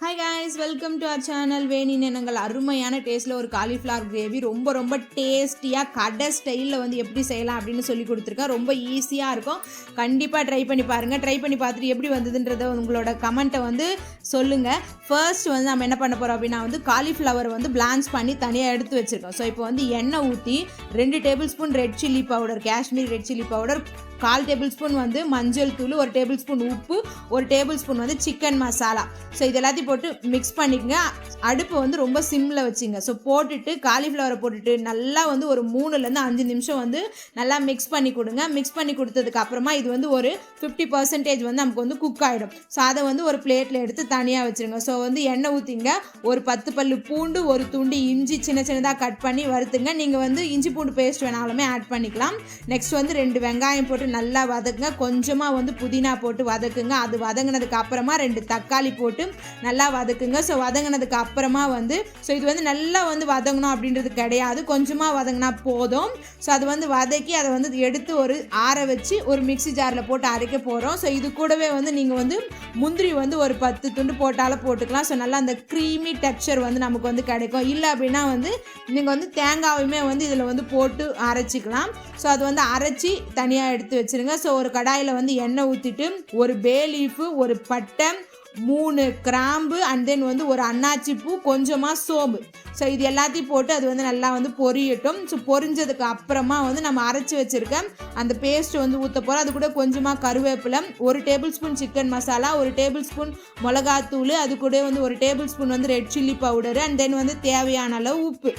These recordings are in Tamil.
Hi guys, welcome to our channel. வேணின்னு நாங்கள் அருமையான டேஸ்ட்டில் ஒரு காலிஃப்ளவர் கிரேவி ரொம்ப டேஸ்டியாக கடை ஸ்டைலில் வந்து எப்படி செய்யலாம் அப்படின்னு சொல்லி கொடுத்துருக்கேன். ரொம்ப ஈஸியாக இருக்கும். கண்டிப்பாக ட்ரை பண்ணி பாருங்கள். ட்ரை பண்ணி பார்த்துட்டு எப்படி வந்ததுன்றதை உங்களோட கமெண்ட்டை வந்து சொல்லுங்கள். ஃபர்ஸ்ட் வந்து நம்ம என்ன பண்ண போகிறோம் அப்படின்னா வந்து காலிஃப்ளவர் வந்து பிளான்ச் பண்ணி தனியாக எடுத்து வச்சுருக்கோம். ஸோ இப்போ வந்து எண்ணெய் ஊற்றி 2 table spoon red chilli powder, Kashmir red chilli powder, 1/4 table spoon வந்து மஞ்சள் தூள், 1 டேபிள் ஸ்பூன் உப்பு, 1 டேபிள் ஸ்பூன் வந்து சிக்கன் மசாலா. ஸோ இது எல்லாத்தையும் போட்டு மிக்ஸ் பண்ணிக்கங்க. அடுப்பு வந்து ரொம்ப சிம்மில் வச்சுங்க. ஸோ போட்டுட்டு காலிஃப்ளவரை போட்டுட்டு நல்லா வந்து ஒரு 3லேருந்து 5 நிமிஷம் வந்து நல்லா மிக்ஸ் பண்ணி கொடுங்க. மிக்ஸ் பண்ணி கொடுத்ததுக்கு அப்புறமா இது வந்து ஒரு 50% வந்து நமக்கு வந்து குக் ஆகிடும். ஸோ அதை வந்து ஒரு பிளேட்டில் எடுத்து தனியாக வச்சுருங்க. ஸோ வந்து எண்ணெய் ஊற்றிங்க. ஒரு 10 பல்லு பூண்டு, ஒரு துண்டு இஞ்சி சின்னதாக கட் பண்ணி வறுத்துங்க. நீங்கள் வந்து இஞ்சி பூண்டு பேஸ்ட் வேணாலுமே ஆட் பண்ணிக்கலாம். நெக்ஸ்ட் வந்து 2 வெங்காயம் போட்டு நல்லா வதக்குங்க. கொஞ்சமாக வந்து புதினா போட்டு வதக்குங்க. அது வதங்கினதுக்கு அப்புறமா 2 தக்காளி போட்டு நல்லா வதக்குங்க. ஸோ வதங்கினதுக்கு அப்புறமா வந்து இது வந்து நல்லா வந்து வதங்கணும் அப்படின்றது கிடையாது, கொஞ்சமாக வதங்கினா போதும். ஸோ அது வந்து வதக்கி அதை வந்து எடுத்து ஒரு ஆற வச்சு ஒரு மிக்ஸி ஜாரில் போட்டு அரைக்க போகிறோம். ஸோ இது கூடவே வந்து நீங்கள் வந்து முந்திரி வந்து ஒரு 10 துண்டு போட்டாலும் போட்டுக்கலாம். ஸோ நல்லா அந்த க்ரீமி டெக்ஸ்சர் வந்து நமக்கு வந்து கிடைக்கும். இல்லை அப்படின்னா வந்து நீங்கள் வந்து தேங்காயுமே வந்து இதில் வந்து போட்டு அரைச்சிக்கலாம். ஸோ அது வந்து அரைச்சி தனியாக எடுத்து வச்சுருங்க. ஸோ ஒரு கடாயில் வந்து எண்ணெய் ஊற்றிட்டு ஒரு பே லீஃபு, ஒரு பட்டை, 3 கிராம்பு அண்ட் தென் வந்து ஒரு அன்னாச்சி பூ, கொஞ்சமாக சோம்பு. ஸோ இது எல்லாத்தையும் போட்டு அது வந்து நல்லா வந்து பொரியட்டும். ஸோ பொரிஞ்சதுக்கு அப்புறமா வந்து நம்ம அரைச்சி வச்சுருக்க அந்த பேஸ்ட் வந்து ஊற்ற போகிறோம். அது கூட கொஞ்சமாக கருவேப்பிலை, 1 table spoon chicken masala, 1 table spoon மிளகாத்தூள், அது கூட வந்து 1 டேபிள் ஸ்பூன் வந்து red chilli powder and then வந்து தேவையான அளவு உப்பு.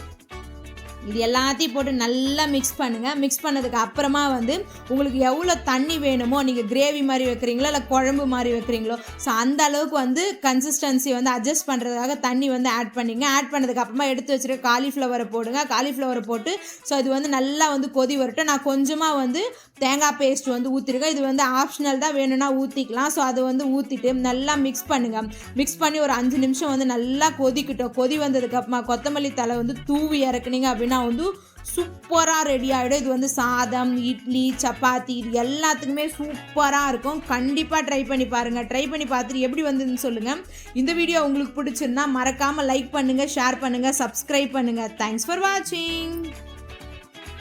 இது எல்லாத்தையும் போட்டு நல்லா மிக்ஸ் பண்ணுங்கள். மிக்ஸ் பண்ணதுக்கு அப்புறமா வந்து உங்களுக்கு எவ்வளோ தண்ணி வேணுமோ, நீங்கள் கிரேவி மாதிரி வைக்கிறீங்களோ இல்லை குழம்பு மாதிரி வைக்கிறீங்களோ, ஸோ அந்த அளவுக்கு வந்து கன்சிஸ்டன்சி வந்து அட்ஜஸ்ட் பண்ணுறதுக்காக தண்ணி வந்து ஆட் பண்ணிங்க. ஆட் பண்ணதுக்கு அப்புறமா எடுத்து வச்சுருக்க காலிஃப்ளவரை போடுங்க. காலிஃப்ளவரை போட்டு ஸோ இது வந்து நல்லா வந்து கொதி வரட்டும். நான் கொஞ்சமாக வந்து தேங்காய் பேஸ்ட் வந்து ஊற்றிருக்கேன். இது வந்து ஆப்ஷனல் தான், வேணும்னா ஊற்றிக்கலாம். ஸோ அதை வந்து ஊற்றிட்டு நல்லா மிக்ஸ் பண்ணுங்கள். மிக்ஸ் பண்ணி ஒரு 5 நிமிஷம் வந்து நல்லா கொதிக்கிட்டோம். கொதி வந்ததுக்கு அப்புறமா கொத்தமல்லி தலை வந்து தூவி இறக்குனீங்க அப்படின்னா வந்து சூப்பராக ரெடி ஆகிடும். இது வந்து சாதம், இட்லி, சப்பாத்தி இது எல்லாத்துக்குமே சூப்பராக இருக்கும். கண்டிப்பாக ட்ரை பண்ணி பாருங்கள். ட்ரை பண்ணி பார்த்துட்டு எப்படி வந்ததுன்னு சொல்லுங்கள். இந்த வீடியோ உங்களுக்கு பிடிச்சிருந்தா மறக்காமல் லைக் பண்ணுங்கள், ஷேர் பண்ணுங்கள், சப்ஸ்கிரைப் பண்ணுங்கள். தேங்க்ஸ் ஃபார் வாட்சிங்.